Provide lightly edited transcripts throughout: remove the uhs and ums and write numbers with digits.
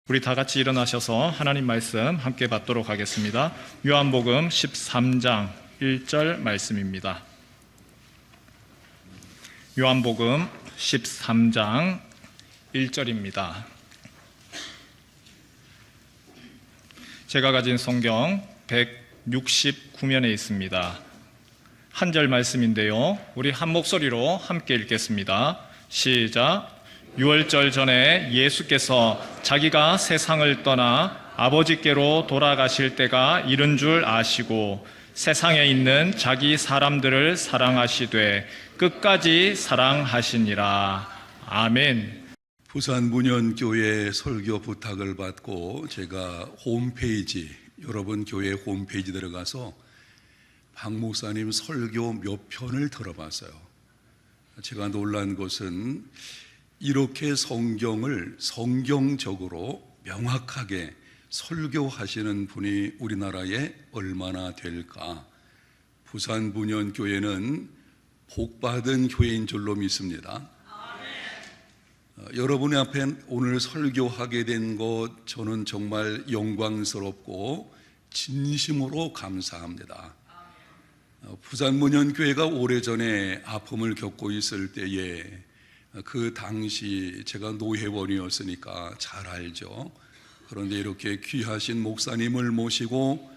우리 다 같이 일어나셔서 하나님 말씀 함께 받도록 하겠습니다. 요한복음 13장 1절 말씀입니다. 요한복음 13장 1절입니다. 제가 가진 성경 169면에 있습니다. 한 절 말씀인데요. 우리 한 목소리로 함께 읽겠습니다. 시작. 6월절 전에 예수께서 자기가 세상을 떠나 아버지께로 돌아가실 때가 이른 줄 아시고 세상에 있는 자기 사람들을 사랑하시되 끝까지 사랑하시니라. 아멘. 부산 문현교회 설교 부탁을 받고 제가 홈페이지, 여러분 교회 홈페이지 들어가서 박 목사님 설교 몇 편을 들어봤어요. 제가 놀란 것은 이렇게 성경을 성경적으로 명확하게 설교하시는 분이 우리나라에 얼마나 될까. 부산 문현교회는 복받은 교회인 줄로 믿습니다. 여러분의 앞에 오늘 설교하게 된 것 저는 정말 영광스럽고 진심으로 감사합니다. 부산 문현교회가 오래전에 아픔을 겪고 있을 때에 그 당시 제가 노회원이었으니까 잘 알죠. 그런데 이렇게 귀하신 목사님을 모시고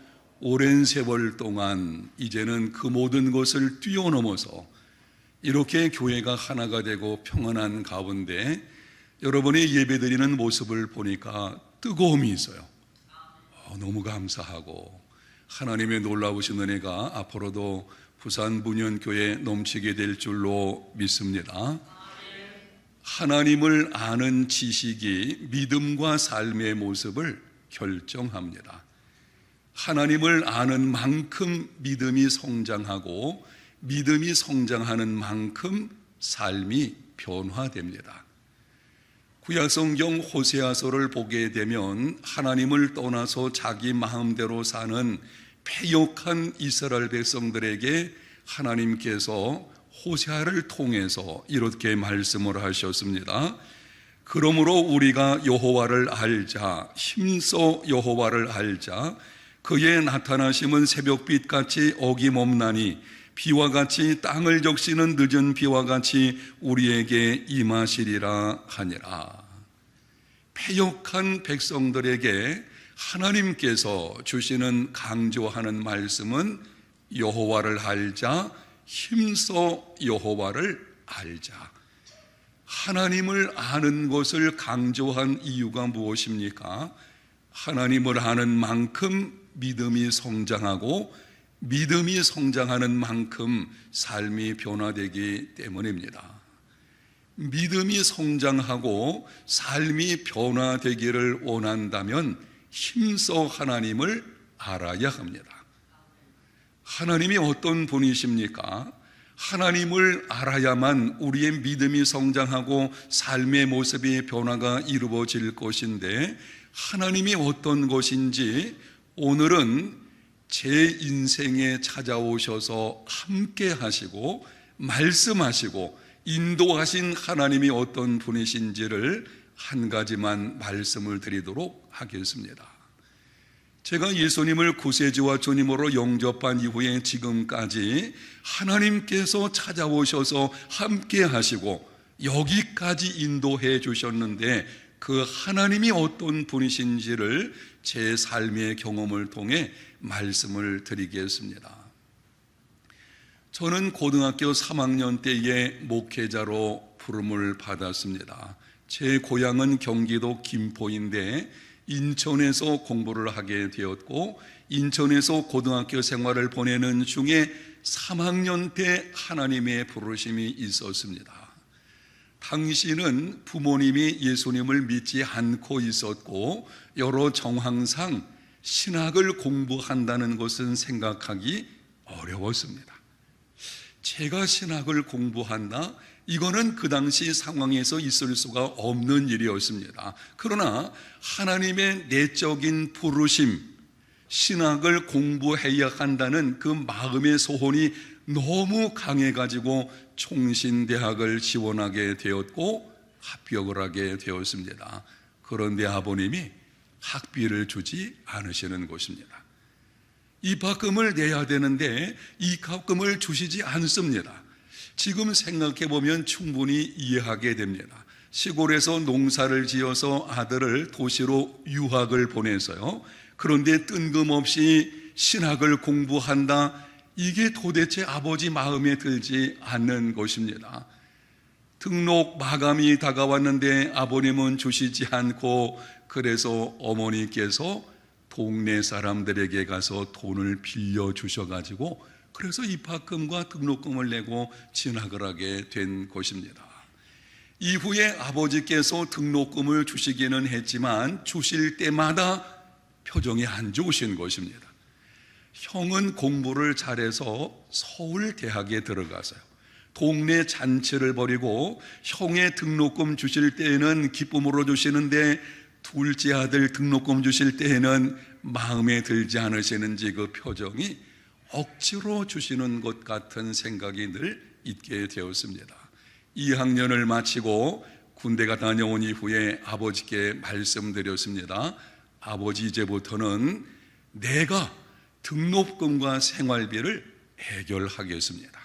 오랜 세월 동안 이제는 그 모든 것을 뛰어넘어서 이렇게 교회가 하나가 되고 평안한 가운데 여러분이 예배드리는 모습을 보니까 뜨거움이 있어요. 너무 감사하고 하나님의 놀라우신 은혜가 앞으로도 부산 문현교회에 넘치게 될 줄로 믿습니다. 하나님을 아는 지식이 믿음과 삶의 모습을 결정합니다. 하나님을 아는 만큼 믿음이 성장하고 믿음이 성장하는 만큼 삶이 변화됩니다. 구약성경 호세아서를 보게 되면 하나님을 떠나서 자기 마음대로 사는 패역한 이스라엘 백성들에게 하나님께서 호세아를 통해서 이렇게 말씀을 하셨습니다. 그러므로 우리가 여호와를 알자, 힘써 여호와를 알자. 그의 나타나심은 새벽빛같이 어김없나니 비와 같이 땅을 적시는 늦은 비와 같이 우리에게 임하시리라 하니라. 패역한 백성들에게 하나님께서 주시는 강조하는 말씀은 여호와를 알자, 힘써 여호와를 알자. 하나님을 아는 것을 강조한 이유가 무엇입니까? 하나님을 아는 만큼 믿음이 성장하고 믿음이 성장하는 만큼 삶이 변화되기 때문입니다. 믿음이 성장하고 삶이 변화되기를 원한다면 힘써 하나님을 알아야 합니다. 하나님이 어떤 분이십니까? 하나님을 알아야만 우리의 믿음이 성장하고 삶의 모습이 변화가 이루어질 것인데 하나님이 어떤 것인지 오늘은 제 인생에 찾아오셔서 함께 하시고 말씀하시고 인도하신 하나님이 어떤 분이신지를 한 가지만 말씀을 드리도록 하겠습니다. 제가 예수님을 구세주와 주님으로 영접한 이후에 지금까지 하나님께서 찾아오셔서 함께 하시고 여기까지 인도해 주셨는데 그 하나님이 어떤 분이신지를 제 삶의 경험을 통해 말씀을 드리겠습니다. 저는 고등학교 3학년 때에 목회자로 부름을 받았습니다. 제 고향은 경기도 김포인데 인천에서 공부를 하게 되었고 인천에서 고등학교 생활을 보내는 중에 3학년 때 하나님의 부르심이 있었습니다. 당시는 부모님이 예수님을 믿지 않고 있었고 여러 정황상 신학을 공부한다는 것은 생각하기 어려웠습니다. 제가 신학을 공부한다? 이거는 그 당시 상황에서 있을 수가 없는 일이었습니다. 그러나 하나님의 내적인 부르심, 신학을 공부해야 한다는 그 마음의 소원이 너무 강해가지고 총신대학을 지원하게 되었고 합격을 하게 되었습니다. 그런데 아버님이 학비를 주지 않으시는 것입니다. 입학금을 내야 되는데 입학금을 주시지 않습니다. 지금 생각해 보면 충분히 이해하게 됩니다. 시골에서 농사를 지어서 아들을 도시로 유학을 보내서요. 그런데 뜬금없이 신학을 공부한다. 이게 도대체 아버지 마음에 들지 않는 것입니다. 등록 마감이 다가왔는데 아버님은 주시지 않고 그래서 어머니께서 동네 사람들에게 가서 돈을 빌려 주셔가지고 그래서 입학금과 등록금을 내고 진학을 하게 된 것입니다. 이후에 아버지께서 등록금을 주시기는 했지만 주실 때마다 표정이 안 좋으신 것입니다. 형은 공부를 잘해서 서울대학에 들어가서요. 동네 잔치를 벌이고 형의 등록금 주실 때에는 기쁨으로 주시는데 둘째 아들 등록금 주실 때에는 마음에 들지 않으시는지 그 표정이 억지로 주시는 것 같은 생각이 늘 있게 되었습니다. 2학년을 마치고 군대가 다녀온 이후에 아버지께 말씀드렸습니다. 아버지, 이제부터는 내가 등록금과 생활비를 해결하겠습니다.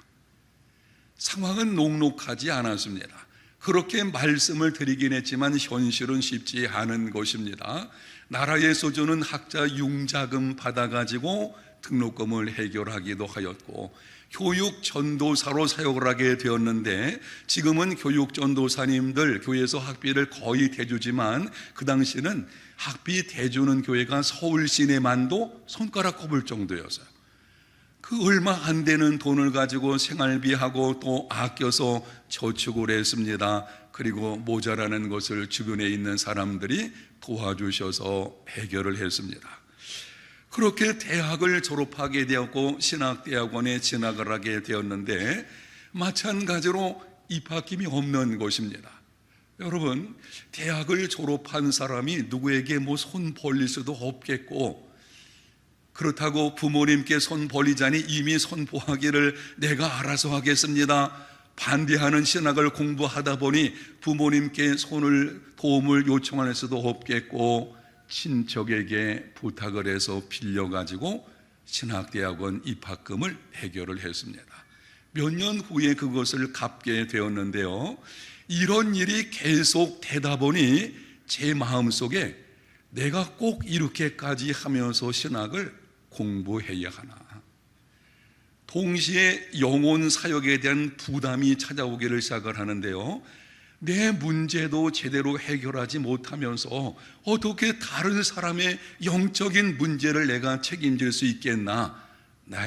상황은 녹록하지 않았습니다. 그렇게 말씀을 드리긴 했지만 현실은 쉽지 않은 것입니다. 나라에서 주는 학자 융자금 받아가지고 등록금을 해결하기도 하였고 교육 전도사로 사역을 하게 되었는데 지금은 교육 전도사님들 교회에서 학비를 거의 대주지만 그 당시는 학비 대주는 교회가 서울 시내만도 손가락 꼽을 정도였어요. 그 얼마 안 되는 돈을 가지고 생활비하고 또 아껴서 저축을 했습니다. 그리고 모자라는 것을 주변에 있는 사람들이 도와주셔서 해결을 했습니다. 그렇게 대학을 졸업하게 되었고 신학대학원에 진학을 하게 되었는데 마찬가지로 입학금이 없는 것입니다. 여러분, 대학을 졸업한 사람이 누구에게 손 벌릴 수도 없겠고 그렇다고 부모님께 손 벌리자니 이미 선포하기를 내가 알아서 하겠습니다. 반대하는 신학을 공부하다 보니 부모님께 도움을 요청할 수도 없겠고 친척에게 부탁을 해서 빌려가지고 신학대학원 입학금을 해결을 했습니다. 몇 년 후에 그것을 갚게 되었는데요. 이런 일이 계속 되다 보니 제 마음속에 내가 꼭 이렇게까지 하면서 신학을 공부해야 하나. 동시에 영혼 사역에 대한 부담이 찾아오기를 시작을 하는데요. 내 문제도 제대로 해결하지 못하면서 어떻게 다른 사람의 영적인 문제를 내가 책임질 수 있겠나?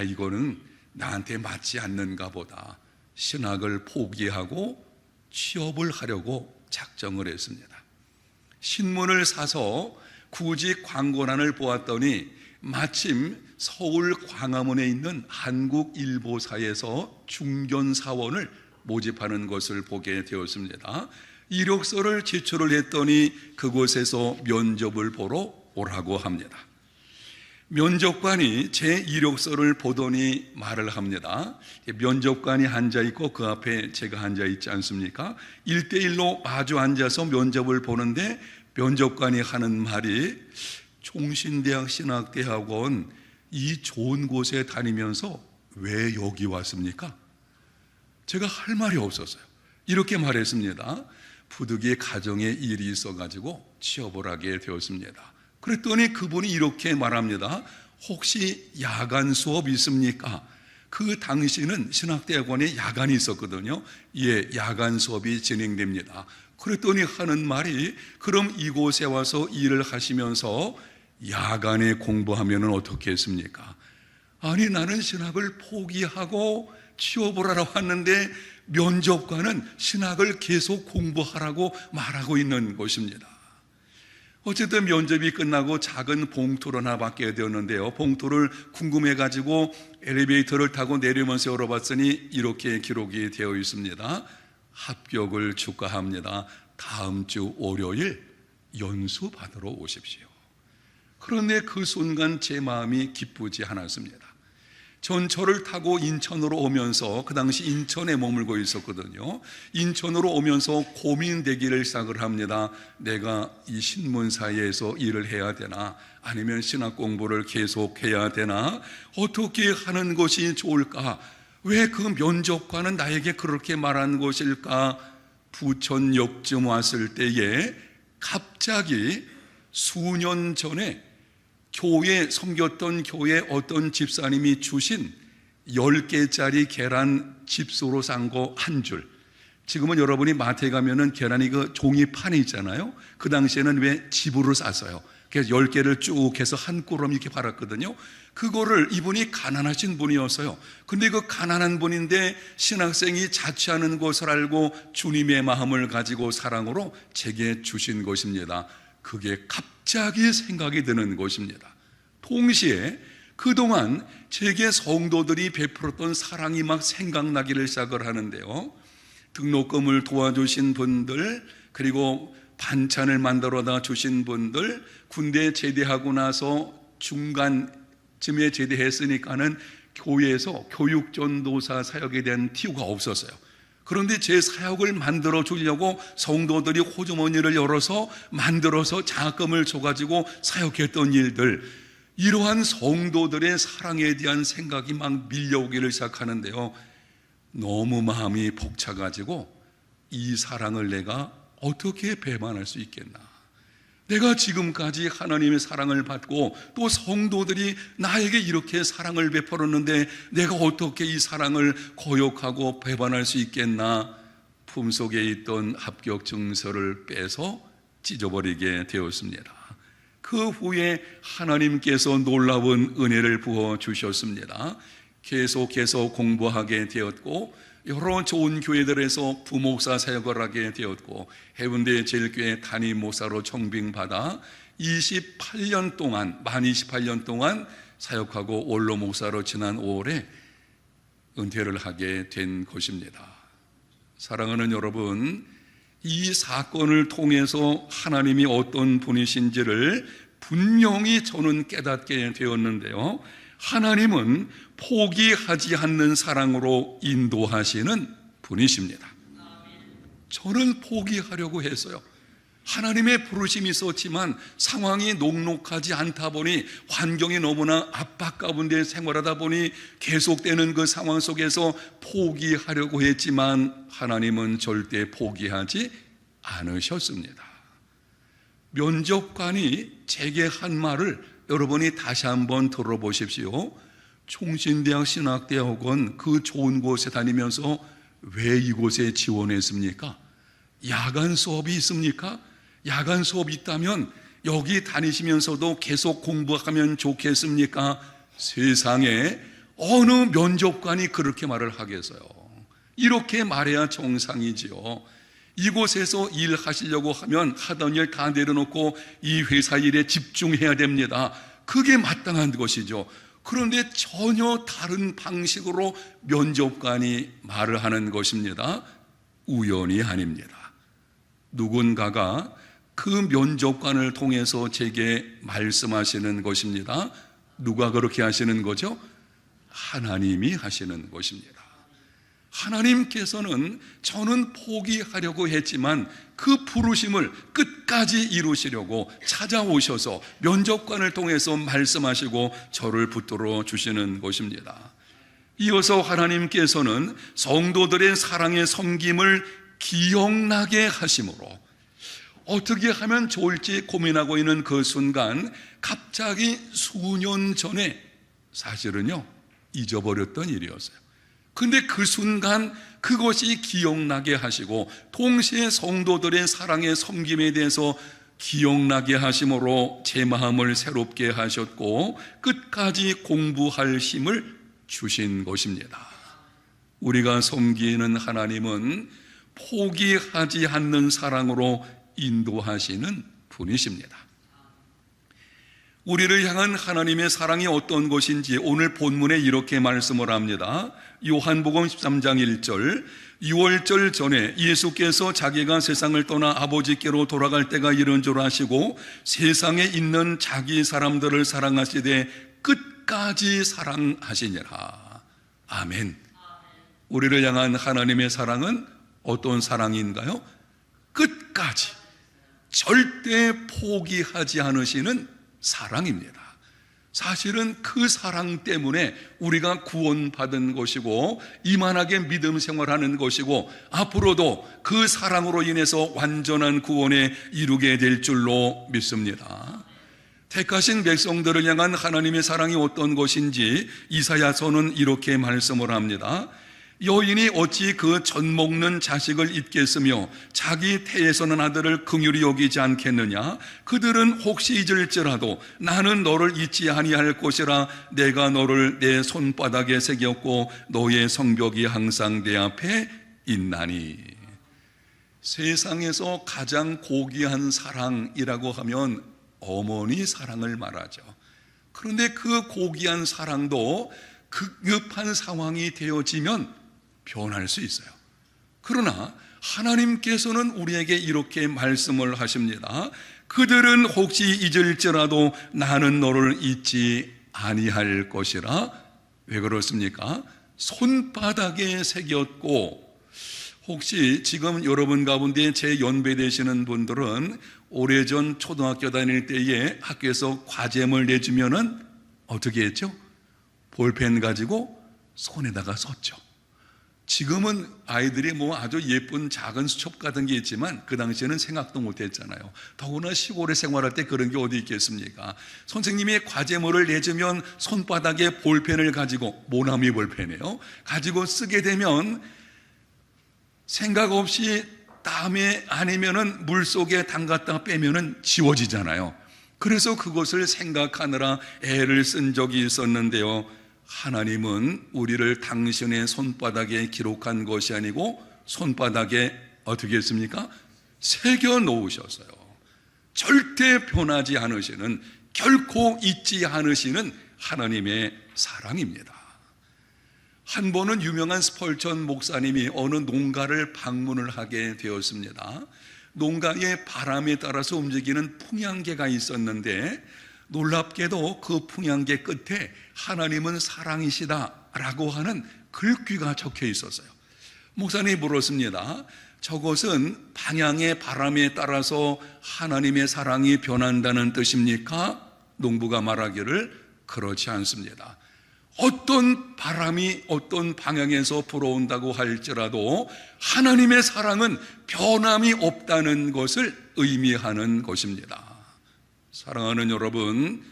이거는 나한테 맞지 않는가 보다. 신학을 포기하고 취업을 하려고 작정을 했습니다. 신문을 사서 구직 광고란을 보았더니 마침 서울 광화문에 있는 한국일보사에서 중견사원을 모집하는 것을 보게 되었습니다. 이력서를 제출을 했더니 그곳에서 면접을 보러 오라고 합니다. 면접관이 제 이력서를 보더니 말을 합니다. 면접관이 앉아있고 그 앞에 제가 앉아있지 않습니까? 1대1로 마주 앉아서 면접을 보는데 면접관이 하는 말이 총신대학 신학대학원 이 좋은 곳에 다니면서 왜 여기 왔습니까? 제가 할 말이 없었어요. 이렇게 말했습니다. 부득이 가정에 일이 있어가지고 취업을 하게 되었습니다. 그랬더니 그분이 이렇게 말합니다. 혹시 야간 수업 있습니까? 그 당시는 신학대학원에 야간이 있었거든요. 예, 야간 수업이 진행됩니다. 그랬더니 하는 말이 그럼 이곳에 와서 일을 하시면서 야간에 공부하면 어떻게 했습니까? 아니, 나는 신학을 포기하고 취업을 하러 왔는데 면접관은 신학을 계속 공부하라고 말하고 있는 것입니다. 어쨌든 면접이 끝나고 작은 봉투를 하나 받게 되었는데요. 봉투를 궁금해가지고 엘리베이터를 타고 내리면서 열어봤더니 이렇게 기록이 되어 있습니다. 합격을 축하합니다. 다음 주 월요일 연수 받으러 오십시오. 그런데 그 순간 제 마음이 기쁘지 않았습니다. 전철을 타고 인천으로 오면서, 그 당시 인천에 머물고 있었거든요. 인천으로 오면서 고민되기를 시작을 합니다. 내가 이 신문사에서 일을 해야 되나, 아니면 신학 공부를 계속해야 되나, 어떻게 하는 것이 좋을까, 왜 그 면접관은 나에게 그렇게 말한 것일까. 부천역쯤 왔을 때에 갑자기 수년 전에 섬겼던 교회 어떤 집사님이 주신 10개짜리 계란 집소로 싼 거 한 줄. 지금은 여러분이 마트에 가면은 계란이 그 종이판이 있잖아요. 그 당시에는 왜 집으로 쌌어요. 그래서 10개를 쭉 해서 한 꾸러미 이렇게 팔았거든요. 그거를 이분이 가난하신 분이었어요. 근데 그 가난한 분인데 신학생이 자취하는 것을 알고 주님의 마음을 가지고 사랑으로 제게 주신 것입니다. 그게 갑자기 생각이 드는 것입니다. 동시에 그동안 제게 성도들이 베풀었던 사랑이 막 생각나기를 시작을 하는데요. 등록금을 도와주신 분들, 그리고 반찬을 만들어다 주신 분들, 군대 제대하고 나서 중간쯤에 제대했으니까는 교회에서 교육전도사 사역에 대한 티오가 없었어요. 그런데 제 사역을 만들어 주려고 성도들이 호주머니를 열어서 만들어서 장학금을 줘가지고 사역했던 일들, 이러한 성도들의 사랑에 대한 생각이 막 밀려오기를 시작하는데요. 너무 마음이 벅차가지고 이 사랑을 내가 어떻게 배반할 수 있겠나. 내가 지금까지 하나님의 사랑을 받고 또 성도들이 나에게 이렇게 사랑을 베풀었는데 내가 어떻게 이 사랑을 거역하고 배반할 수 있겠나. 품속에 있던 합격 증서를 빼서 찢어버리게 되었습니다. 그 후에 하나님께서 놀라운 은혜를 부어주셨습니다. 계속해서 공부하게 되었고 여러 좋은 교회들에서 부목사 사역을 하게 되었고 해운대 제일교회 담임 목사로 청빙받아 28년 동안 만 28년 동안 사역하고 원로 목사로 지난 5월에 은퇴를 하게 된 것입니다. 사랑하는 여러분, 이 사건을 통해서 하나님이 어떤 분이신지를 분명히 저는 깨닫게 되었는데요. 하나님은 포기하지 않는 사랑으로 인도하시는 분이십니다. 저는 포기하려고 했어요. 하나님의 부르심이 있었지만 상황이 녹록하지 않다 보니, 환경이 너무나 압박 가운데 생활하다 보니 계속되는 그 상황 속에서 포기하려고 했지만 하나님은 절대 포기하지 않으셨습니다. 면접관이 제게 한 말을 여러분이 다시 한번 들어보십시오. 총신대학 신학대학원 그 좋은 곳에 다니면서 왜 이곳에 지원했습니까? 야간 수업이 있습니까? 야간 수업이 있다면 여기 다니시면서도 계속 공부하면 좋겠습니까? 세상에 어느 면접관이 그렇게 말을 하겠어요? 이렇게 말해야 정상이지요. 이곳에서 일하시려고 하면 하던 일 다 내려놓고 이 회사 일에 집중해야 됩니다. 그게 마땅한 것이죠. 그런데 전혀 다른 방식으로 면접관이 말을 하는 것입니다. 우연이 아닙니다. 누군가가 그 면접관을 통해서 제게 말씀하시는 것입니다. 누가 그렇게 하시는 거죠? 하나님이 하시는 것입니다. 하나님께서는 저는 포기하려고 했지만 그 부르심을 끝까지 이루시려고 찾아오셔서 면접관을 통해서 말씀하시고 저를 붙들어 주시는 것입니다. 이어서 하나님께서는 성도들의 사랑의 섬김을 기억나게 하심으로 어떻게 하면 좋을지 고민하고 있는 그 순간 갑자기 수년 전에 사실은요 잊어버렸던 일이었어요. 근데 그 순간 그것이 기억나게 하시고 동시에 성도들의 사랑의 섬김에 대해서 기억나게 하심으로 제 마음을 새롭게 하셨고 끝까지 공부할 힘을 주신 것입니다. 우리가 섬기는 하나님은 포기하지 않는 사랑으로 인도하시는 분이십니다. 우리를 향한 하나님의 사랑이 어떤 것인지 오늘 본문에 이렇게 말씀을 합니다. 요한복음 13장 1절, 6월절 전에 예수께서 자기가 세상을 떠나 아버지께로 돌아갈 때가 이른 줄 아시고 세상에 있는 자기 사람들을 사랑하시되 끝까지 사랑하시니라. 아멘. 우리를 향한 하나님의 사랑은 어떤 사랑인가요? 끝까지 절대 포기하지 않으시는 사랑입니다. 사실은 그 사랑 때문에 우리가 구원받은 것이고 이만하게 믿음 생활하는 것이고 앞으로도 그 사랑으로 인해서 완전한 구원에 이루게 될 줄로 믿습니다. 택하신 백성들을 향한 하나님의 사랑이 어떤 것인지 이사야서는 이렇게 말씀을 합니다. 여인이 어찌 그 젖 먹는 자식을 잊겠으며 자기 태에서는 아들을 긍휼히 여기지 않겠느냐. 그들은 혹시 잊을지라도 나는 너를 잊지 아니할 것이라. 내가 너를 내 손바닥에 새겼고 너의 성벽이 항상 내 앞에 있나니. 세상에서 가장 고귀한 사랑이라고 하면 어머니 사랑을 말하죠. 그런데 그 고귀한 사랑도 급한 상황이 되어지면 변할 수 있어요. 그러나 하나님께서는 우리에게 이렇게 말씀을 하십니다. 그들은 혹시 잊을지라도 나는 너를 잊지 아니할 것이라. 왜 그렇습니까? 손바닥에 새겼고, 혹시 지금 여러분 가운데 제 연배 되시는 분들은 오래전 초등학교 다닐 때에 학교에서 과제물 내주면은 어떻게 했죠? 볼펜 가지고 손에다가 썼죠. 지금은 아이들이 아주 예쁜 작은 수첩 같은 게 있지만 그 당시에는 생각도 못 했잖아요. 더구나 시골에 생활할 때 그런 게 어디 있겠습니까? 선생님이 과제물을 내주면 손바닥에 볼펜을 가지고, 모나미 볼펜이에요, 가지고 쓰게 되면 생각 없이 땀에 아니면은 물 속에 담갔다 빼면은 지워지잖아요. 그래서 그것을 생각하느라 애를 쓴 적이 있었는데요. 하나님은 우리를 당신의 손바닥에 기록한 것이 아니고 손바닥에 어떻게 했습니까? 새겨 놓으셨어요. 절대 변하지 않으시는, 결코 잊지 않으시는 하나님의 사랑입니다. 한 번은 유명한 스펄전 목사님이 어느 농가를 방문을 하게 되었습니다. 농가에 바람에 따라서 움직이는 풍향계가 있었는데 놀랍게도 그 풍향계 끝에 하나님은 사랑이시다라고 하는 글귀가 적혀 있었어요. 목사님이 물었습니다. 저것은 방향의 바람에 따라서 하나님의 사랑이 변한다는 뜻입니까? 농부가 말하기를 그렇지 않습니다. 어떤 바람이 어떤 방향에서 불어온다고 할지라도 하나님의 사랑은 변함이 없다는 것을 의미하는 것입니다. 사랑하는 여러분,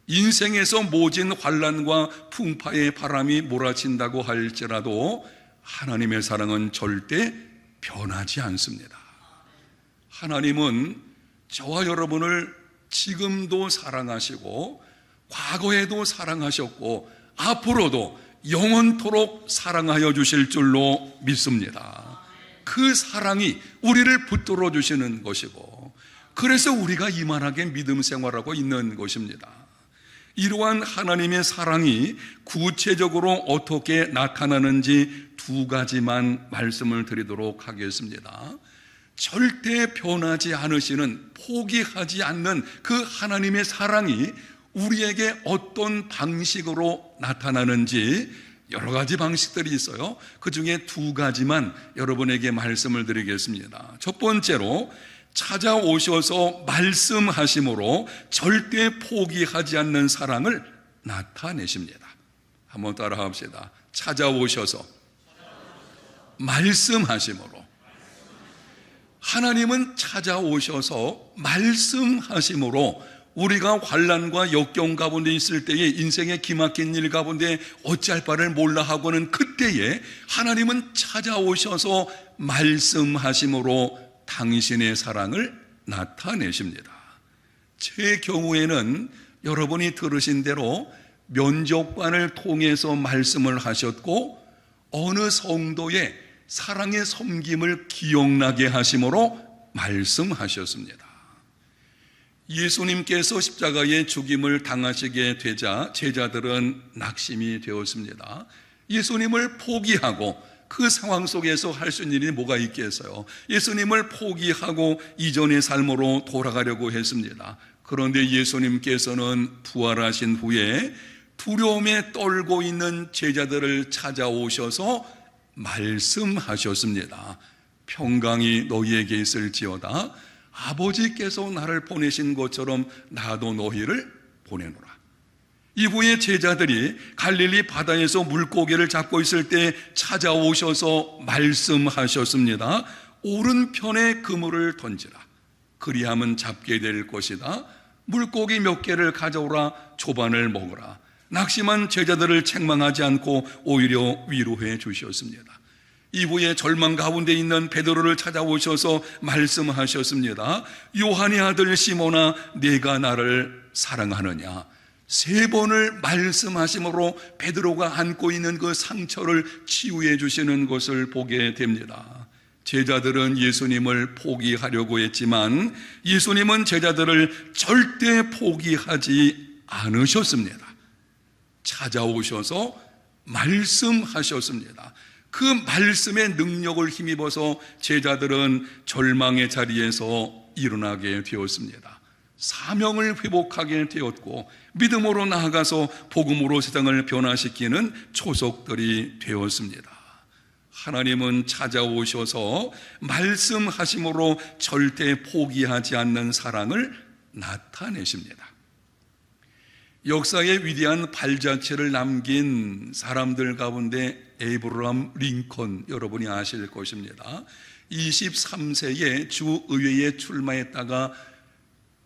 인생에서 모진 환난과 풍파의 바람이 몰아친다고 할지라도 하나님의 사랑은 절대 변하지 않습니다. 하나님은 저와 여러분을 지금도 사랑하시고 과거에도 사랑하셨고 앞으로도 영원토록 사랑하여 주실 줄로 믿습니다. 그 사랑이 우리를 붙들어 주시는 것이고, 그래서 우리가 이만하게 믿음 생활하고 있는 것입니다. 이러한 하나님의 사랑이 구체적으로 어떻게 나타나는지 두 가지만 말씀을 드리도록 하겠습니다. 절대 변하지 않으시는, 포기하지 않는 그 하나님의 사랑이 우리에게 어떤 방식으로 나타나는지 여러 가지 방식들이 있어요. 그 중에 두 가지만 여러분에게 말씀을 드리겠습니다. 첫 번째로, 찾아오셔서 말씀하심으로 절대 포기하지 않는 사랑을 나타내십니다. 한번 따라 합시다. 찾아오셔서 말씀하심으로. 하나님은 찾아오셔서 말씀하심으로 우리가 환난과 역경 가운데 있을 때에, 인생의 기막힌 일 가운데 어찌할 바를 몰라 하고는 그때에 하나님은 찾아오셔서 말씀하심으로 당신의 사랑을 나타내십니다. 제 경우에는 여러분이 들으신 대로 면접관을 통해서 말씀을 하셨고, 어느 성도의 사랑의 섬김을 기억나게 하심으로 말씀하셨습니다. 예수님께서 십자가에 죽임을 당하시게 되자 제자들은 낙심이 되었습니다. 예수님을 포기하고 그 상황 속에서 할 수 있는 일이 뭐가 있겠어요? 예수님을 포기하고 이전의 삶으로 돌아가려고 했습니다. 그런데 예수님께서는 부활하신 후에 두려움에 떨고 있는 제자들을 찾아오셔서 말씀하셨습니다. 평강이 너희에게 있을지어다. 아버지께서 나를 보내신 것처럼 나도 너희를 보내노라. 이후에 제자들이 갈릴리 바다에서 물고기를 잡고 있을 때 찾아오셔서 말씀하셨습니다. 오른편에 그물을 던지라. 그리하면 잡게 될 것이다. 물고기 몇 개를 가져오라. 조반을 먹으라. 낙심한 제자들을 책망하지 않고 오히려 위로해 주셨습니다. 이후에 절망 가운데 있는 베드로를 찾아오셔서 말씀하셨습니다. 요한의 아들 시몬아, 네가 나를 사랑하느냐? 3번을 말씀하심으로 베드로가 안고 있는 그 상처를 치유해 주시는 것을 보게 됩니다. 제자들은 예수님을 포기하려고 했지만 예수님은 제자들을 절대 포기하지 않으셨습니다. 찾아오셔서 말씀하셨습니다. 그 말씀의 능력을 힘입어서 제자들은 절망의 자리에서 일어나게 되었습니다. 사명을 회복하게 되었고 믿음으로 나아가서 복음으로 세상을 변화시키는 초석들이 되었습니다. 하나님은 찾아오셔서 말씀하심으로 절대 포기하지 않는 사랑을 나타내십니다. 역사의 위대한 발자취를 남긴 사람들 가운데 에이브러함 링컨 여러분이 아실 것입니다. 23세에 주의회에 출마했다가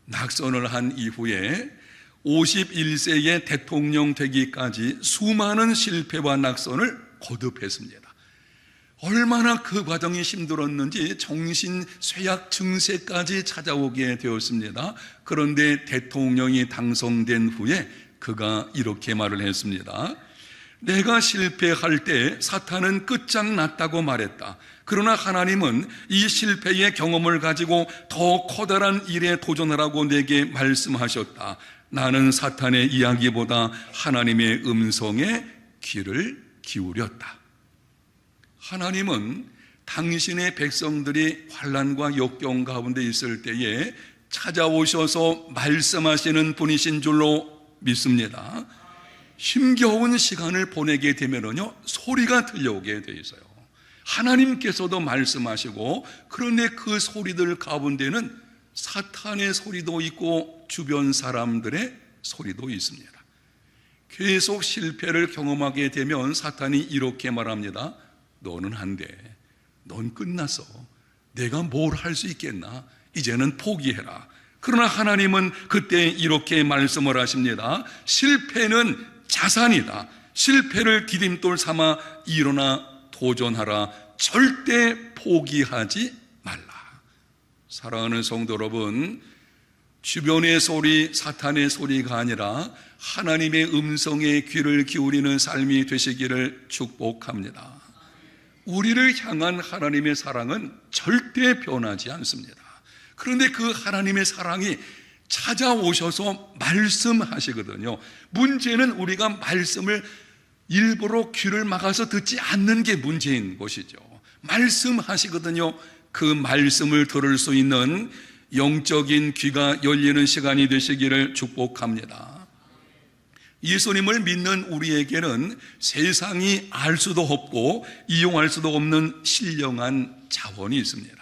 낙선을 한 이후에 51세에 대통령 되기까지 수많은 실패와 낙선을 거듭했습니다. 얼마나 그 과정이 힘들었는지 정신 쇠약 증세까지 찾아오게 되었습니다. 그런데 대통령이 당선된 후에 그가 이렇게 말을 했습니다. 내가 실패할 때 사탄은 끝장났다고 말했다. 그러나 하나님은 이 실패의 경험을 가지고 더 커다란 일에 도전하라고 내게 말씀하셨다. 나는 사탄의 이야기보다 하나님의 음성에 귀를 기울였다. 하나님은 당신의 백성들이 환난과 역경 가운데 있을 때에 찾아오셔서 말씀하시는 분이신 줄로 믿습니다. 힘겨운 시간을 보내게 되면은요, 소리가 들려오게 돼 있어요. 하나님께서도 말씀하시고, 그런데 그 소리들 가운데는 사탄의 소리도 있고 주변 사람들의 소리도 있습니다. 계속 실패를 경험하게 되면 사탄이 이렇게 말합니다. 너는 안 돼. 넌 끝났어. 내가 뭘 할 수 있겠나? 이제는 포기해라. 그러나 하나님은 그때 이렇게 말씀을 하십니다. 실패는 자산이다. 실패를 디딤돌 삼아 일어나 도전하라. 절대 포기하지 말라. 사랑하는 성도 여러분, 주변의 소리, 사탄의 소리가 아니라 하나님의 음성에 귀를 기울이는 삶이 되시기를 축복합니다. 우리를 향한 하나님의 사랑은 절대 변하지 않습니다. 그런데 그 하나님의 사랑이 찾아오셔서 말씀하시거든요. 문제는 우리가 말씀을 일부러 귀를 막아서 듣지 않는 게 문제인 것이죠. 말씀하시거든요. 그 말씀을 들을 수 있는 영적인 귀가 열리는 시간이 되시기를 축복합니다. 예수님을 믿는 우리에게는 세상이 알 수도 없고 이용할 수도 없는 신령한 자원이 있습니다.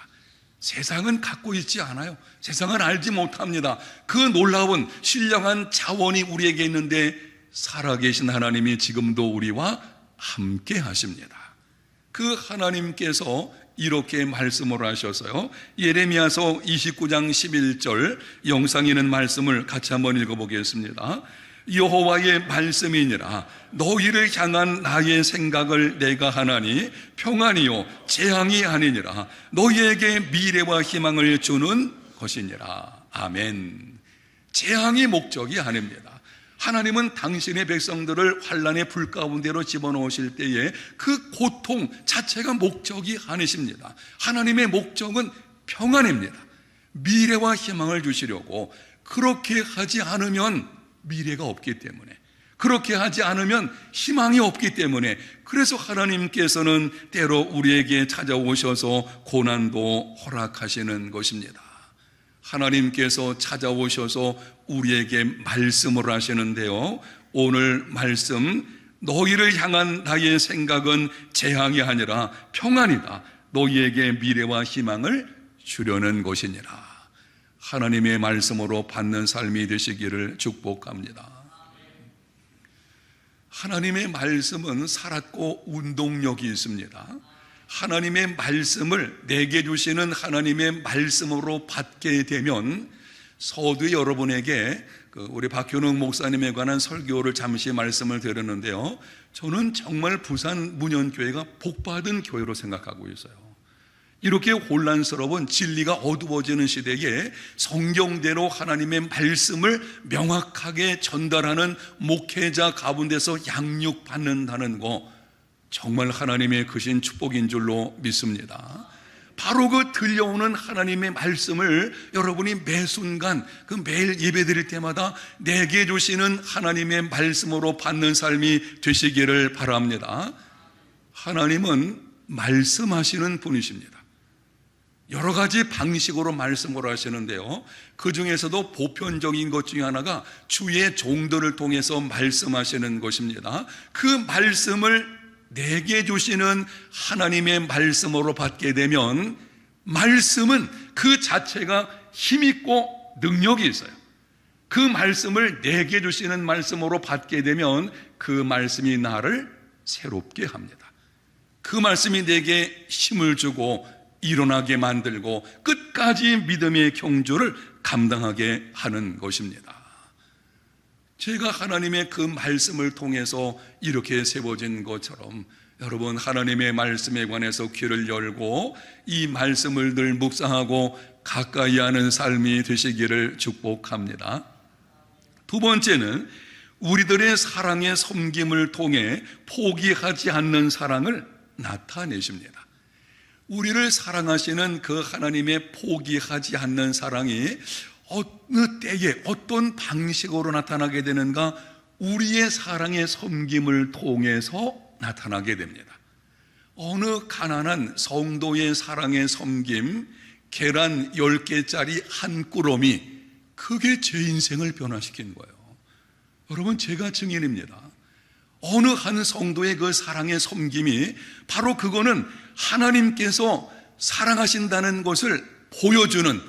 세상은 갖고 있지 않아요. 세상은 알지 못합니다. 그 놀라운 신령한 자원이 우리에게 있는데 살아계신 하나님이 지금도 우리와 함께 하십니다. 그 하나님께서 이렇게 말씀을 하셔서요, 예레미야서 29장 11절 영상에 있는 말씀을 같이 한번 읽어보겠습니다. 여호와의 말씀이니라. 너희를 향한 나의 생각을 내가 하나니 평안이요 재앙이 아니니라. 너희에게 미래와 희망을 주는 것이니라. 아멘. 재앙이 목적이 아닙니다. 하나님은 당신의 백성들을 환난의 불 가운데로 집어넣으실 때에 그 고통 자체가 목적이 아니십니다. 하나님의 목적은 평안입니다. 미래와 희망을 주시려고. 그렇게 하지 않으면 미래가 없기 때문에, 그렇게 하지 않으면 희망이 없기 때문에, 그래서 하나님께서는 때로 우리에게 찾아오셔서 고난도 허락하시는 것입니다. 하나님께서 찾아오셔서 우리에게 말씀을 하시는데요, 오늘 말씀, 너희를 향한 나의 생각은 재앙이 아니라 평안이다. 너희에게 미래와 희망을 주려는 것이니라. 하나님의 말씀으로 받는 삶이 되시기를 축복합니다. 하나님의 말씀은 살았고 운동력이 있습니다. 하나님의 말씀을 내게 주시는 하나님의 말씀으로 받게 되면, 서두에 여러분에게 우리 박효능 목사님에 관한 설교를 잠시 말씀을 드렸는데요, 저는 정말 부산 문현교회가 복받은 교회로 생각하고 있어요. 이렇게 혼란스러운 진리가 어두워지는 시대에 성경대로 하나님의 말씀을 명확하게 전달하는 목회자 가운데서 양육받는다는 거, 정말 하나님의 크신 축복인 줄로 믿습니다. 바로 그 들려오는 하나님의 말씀을 여러분이 매 순간, 매일 예배 드릴 때마다 내게 주시는 하나님의 말씀으로 받는 삶이 되시기를 바랍니다. 하나님은 말씀하시는 분이십니다. 여러 가지 방식으로 말씀을 하시는데요, 그 중에서도 보편적인 것 중에 하나가 주의 종들을 통해서 말씀하시는 것입니다. 그 말씀을 내게 주시는 하나님의 말씀으로 받게 되면, 말씀은 그 자체가 힘있고 능력이 있어요. 그 말씀을 내게 주시는 말씀으로 받게 되면 그 말씀이 나를 새롭게 합니다. 그 말씀이 내게 힘을 주고 일어나게 만들고 끝까지 믿음의 경주를 감당하게 하는 것입니다. 제가 하나님의 그 말씀을 통해서 이렇게 세워진 것처럼, 여러분 하나님의 말씀에 관해서 귀를 열고 이 말씀을 늘 묵상하고 가까이 하는 삶이 되시기를 축복합니다. 두 번째는 우리들의 사랑의 섬김을 통해 포기하지 않는 사랑을 나타내십니다. 우리를 사랑하시는 그 하나님의 포기하지 않는 사랑이 어느 때에 어떤 방식으로 나타나게 되는가? 우리의 사랑의 섬김을 통해서 나타나게 됩니다. 어느 가난한 성도의 사랑의 섬김, 계란 10개짜리 한 꾸러미, 그게 제 인생을 변화시킨 거예요. 여러분, 제가 증인입니다. 어느 한 성도의 그 사랑의 섬김이, 바로 그거는 하나님께서 사랑하신다는 것을 보여주는,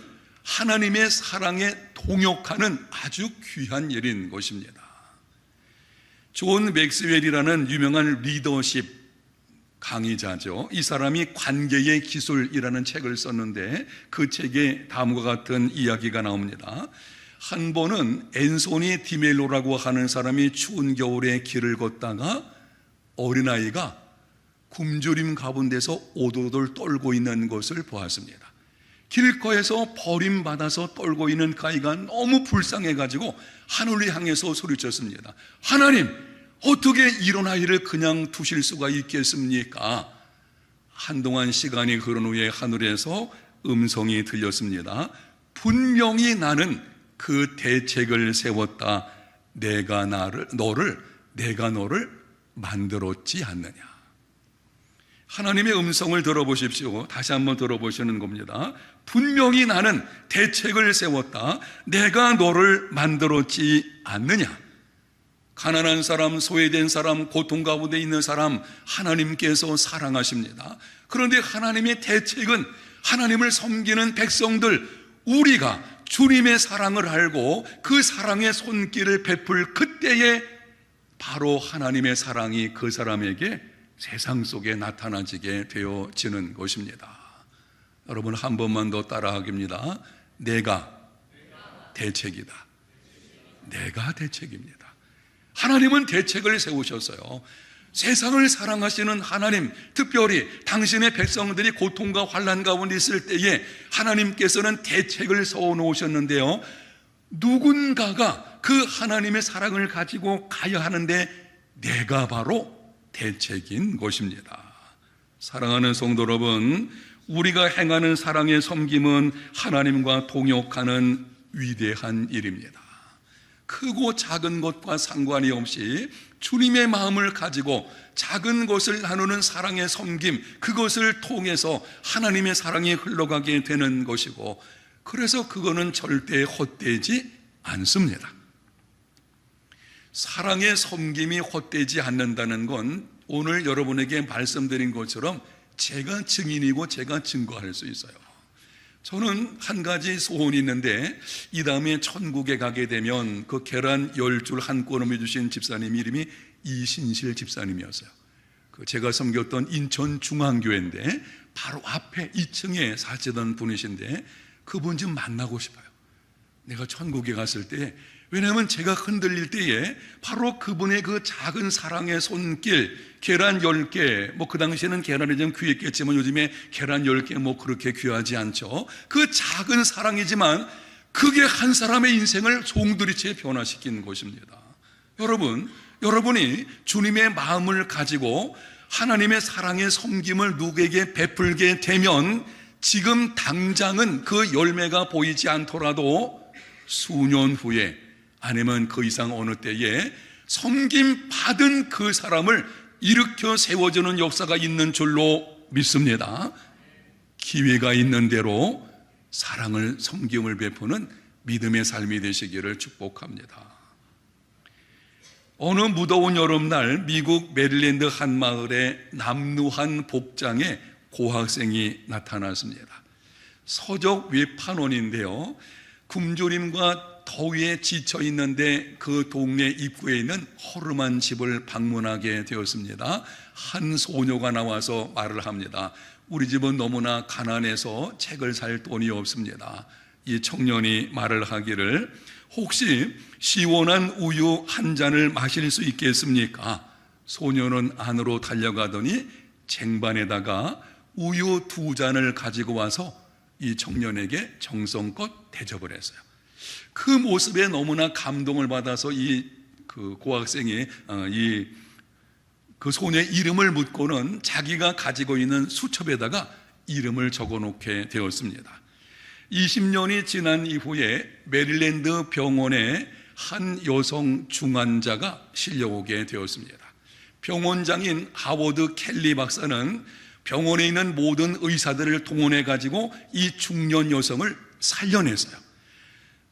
하나님의 사랑에 동역하는 아주 귀한 일인 것입니다. 존 맥스웰이라는 유명한 리더십 강의자죠. 이 사람이 관계의 기술이라는 책을 썼는데, 그 책에 다음과 같은 이야기가 나옵니다. 한 번은 앤소니 디멜로라고 하는 사람이 추운 겨울에 길을 걷다가 어린아이가 굶주림 가운데서 오돌오돌 떨고 있는 것을 보았습니다. 길거리에서 버림받아서 떨고 있는 그 아이가 너무 불쌍해가지고 하늘을 향해서 소리쳤습니다. 하나님, 어떻게 이런 아이를 그냥 두실 수가 있겠습니까? 한동안 시간이 흐른 후에 하늘에서 음성이 들렸습니다. 분명히 나는 그 대책을 세웠다. 내가 너를 만들었지 않느냐. 하나님의 음성을 들어보십시오. 다시 한번 들어보시는 겁니다. 분명히 나는 대책을 세웠다. 내가 너를 만들었지 않느냐. 가난한 사람, 소외된 사람, 고통 가운데 있는 사람 하나님께서 사랑하십니다. 그런데 하나님의 대책은 하나님을 섬기는 백성들, 우리가 주님의 사랑을 알고 그 사랑의 손길을 베풀 그때에 바로 하나님의 사랑이 그 사람에게 세상 속에 나타나지게 되어지는 것입니다. 여러분, 한 번만 더 따라하기입니다. 내가 대책이다. 내가 대책입니다. 하나님은 대책을 세우셨어요. 세상을 사랑하시는 하나님, 특별히 당신의 백성들이 고통과 환난 가운데 있을 때에 하나님께서는 대책을 세워놓으셨는데요, 누군가가 그 하나님의 사랑을 가지고 가야 하는데 내가 바로 대책인 것입니다. 사랑하는 성도 여러분, 우리가 행하는 사랑의 섬김은 하나님과 동역하는 위대한 일입니다. 크고 작은 것과 상관이 없이 주님의 마음을 가지고 작은 것을 나누는 사랑의 섬김, 그것을 통해서 하나님의 사랑이 흘러가게 되는 것이고, 그래서 그거는 절대 헛되지 않습니다. 사랑의 섬김이 헛되지 않는다는 건 오늘 여러분에게 말씀드린 것처럼 제가 증인이고 제가 증거할 수 있어요. 저는 한 가지 소원이 있는데, 이 다음에 천국에 가게 되면 그 계란 10줄 한 꼬름해 주신 집사님 이름이 이신실 집사님이었어요. 제가 섬겼던 인천중앙교회인데 바로 앞에 2층에 사시던 분이신데, 그분 좀 만나고 싶어요. 내가 천국에 갔을 때, 왜냐하면 제가 흔들릴 때에 바로 그분의 그 작은 사랑의 손길, 계란 10개, 그 당시에는 계란이 좀 귀했겠지만 요즘에 계란 10개 그렇게 귀하지 않죠. 그 작은 사랑이지만 그게 한 사람의 인생을 송두리째 변화시킨 것입니다. 여러분이 주님의 마음을 가지고 하나님의 사랑의 섬김을 누구에게 베풀게 되면 지금 당장은 그 열매가 보이지 않더라도 수년 후에, 아니면 그 이상 어느 때에 섬김 받은 그 사람을 일으켜 세워주는 역사가 있는 줄로 믿습니다. 기회가 있는 대로 사랑을, 섬김을 베푸는 믿음의 삶이 되시기를 축복합니다. 어느 무더운 여름날 미국 메릴랜드 한 마을에 남루한 복장의 고학생이 나타났습니다. 서적 외판원인데요, 굶주림과 더위에 지쳐 있는데 그 동네 입구에 있는 허름한 집을 방문하게 되었습니다. 한 소녀가 나와서 말을 합니다. 우리 집은 너무나 가난해서 책을 살 돈이 없습니다. 이 청년이 말을 하기를, 혹시 시원한 우유 한 잔을 마실 수 있겠습니까? 소녀는 안으로 달려가더니 쟁반에다가 우유 2잔을 가지고 와서 이 청년에게 정성껏 대접을 했어요. 그 모습에 너무나 감동을 받아서 그 고학생이 그 소녀의 이름을 묻고는 자기가 가지고 있는 수첩에다가 이름을 적어 놓게 되었습니다. 20년이 지난 이후에 메릴랜드 병원에 한 여성 중환자가 실려오게 되었습니다. 병원장인 하워드 켈리 박사는 병원에 있는 모든 의사들을 동원해 가지고 이 중년 여성을 살려냈어요.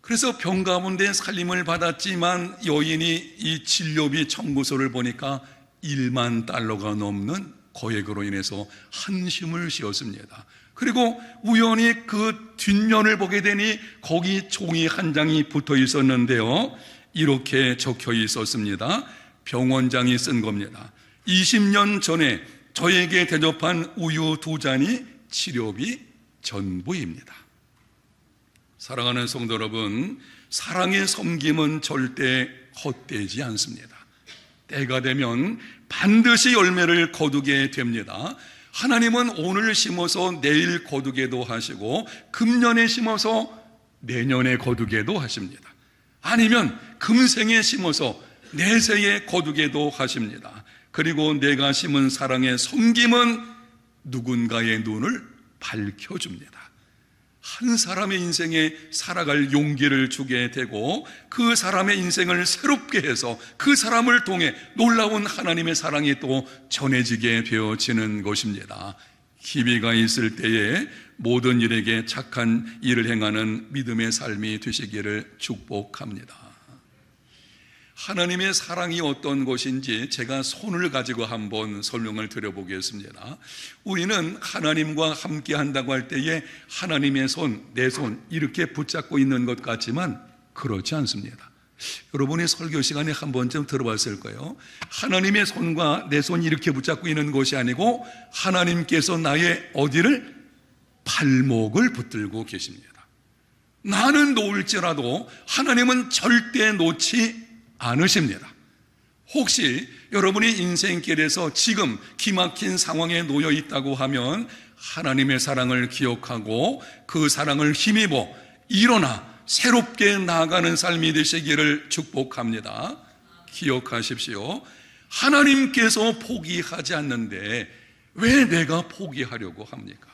그래서 병 가운데 살림을 받았지만 여인이 이 진료비 청구서를 보니까 $10,000가 넘는 거액으로 인해서 한심을 쉬었습니다. 그리고 우연히 그 뒷면을 보게 되니 거기 종이 한 장이 붙어 있었는데요, 이렇게 적혀 있었습니다. 병원장이 쓴 겁니다. 20년 전에 저에게 대접한 우유 2잔이 치료비 전부입니다. 사랑하는 성도 여러분, 사랑의 섬김은 절대 헛되지 않습니다. 때가 되면 반드시 열매를 거두게 됩니다. 하나님은 오늘 심어서 내일 거두게도 하시고 금년에 심어서 내년에 거두게도 하십니다. 아니면 금생에 심어서 내세에 거두게도 하십니다. 그리고 내가 심은 사랑의 섬김은 누군가의 눈을 밝혀줍니다. 한 사람의 인생에 살아갈 용기를 주게 되고 그 사람의 인생을 새롭게 해서 그 사람을 통해 놀라운 하나님의 사랑이 또 전해지게 되어지는 것입니다. 기회가 있을 때에 모든 일에게 착한 일을 행하는 믿음의 삶이 되시기를 축복합니다. 하나님의 사랑이 어떤 것인지 제가 손을 가지고 한번 설명을 드려보겠습니다. 우리는 하나님과 함께 한다고 할 때에 하나님의 손, 내 손 이렇게 붙잡고 있는 것 같지만 그렇지 않습니다. 여러분이 설교 시간에 한 번쯤 들어봤을 거예요. 하나님의 손과 내 손이 이렇게 붙잡고 있는 것이 아니고 하나님께서 나의 어디를? 발목을 붙들고 계십니다. 나는 놓을지라도 하나님은 절대 놓지 않으십니다. 혹시 여러분이 인생길에서 지금 기막힌 상황에 놓여 있다고 하면 하나님의 사랑을 기억하고 그 사랑을 힘입어 일어나 새롭게 나아가는 삶이 되시기를 축복합니다. 기억하십시오. 하나님께서 포기하지 않는데 왜 내가 포기하려고 합니까?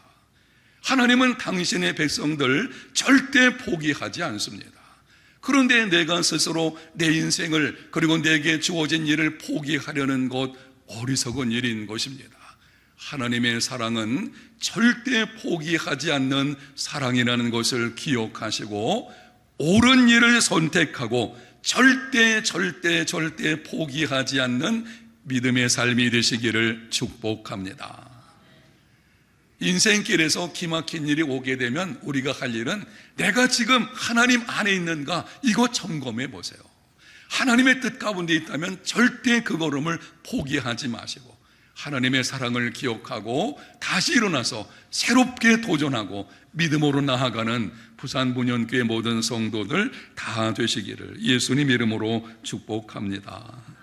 하나님은 당신의 백성들 절대 포기하지 않습니다. 그런데 내가 스스로 내 인생을 그리고 내게 주어진 일을 포기하려는 것 어리석은 일인 것입니다. 하나님의 사랑은 절대 포기하지 않는 사랑이라는 것을 기억하시고 옳은 일을 선택하고 절대 포기하지 않는 믿음의 삶이 되시기를 축복합니다. 인생길에서 기막힌 일이 오게 되면 우리가 할 일은 내가 지금 하나님 안에 있는가 이거 점검해 보세요. 하나님의 뜻 가운데 있다면 절대 그 걸음을 포기하지 마시고 하나님의 사랑을 기억하고 다시 일어나서 새롭게 도전하고 믿음으로 나아가는 부산문현교회 모든 성도들 다 되시기를 예수님 이름으로 축복합니다.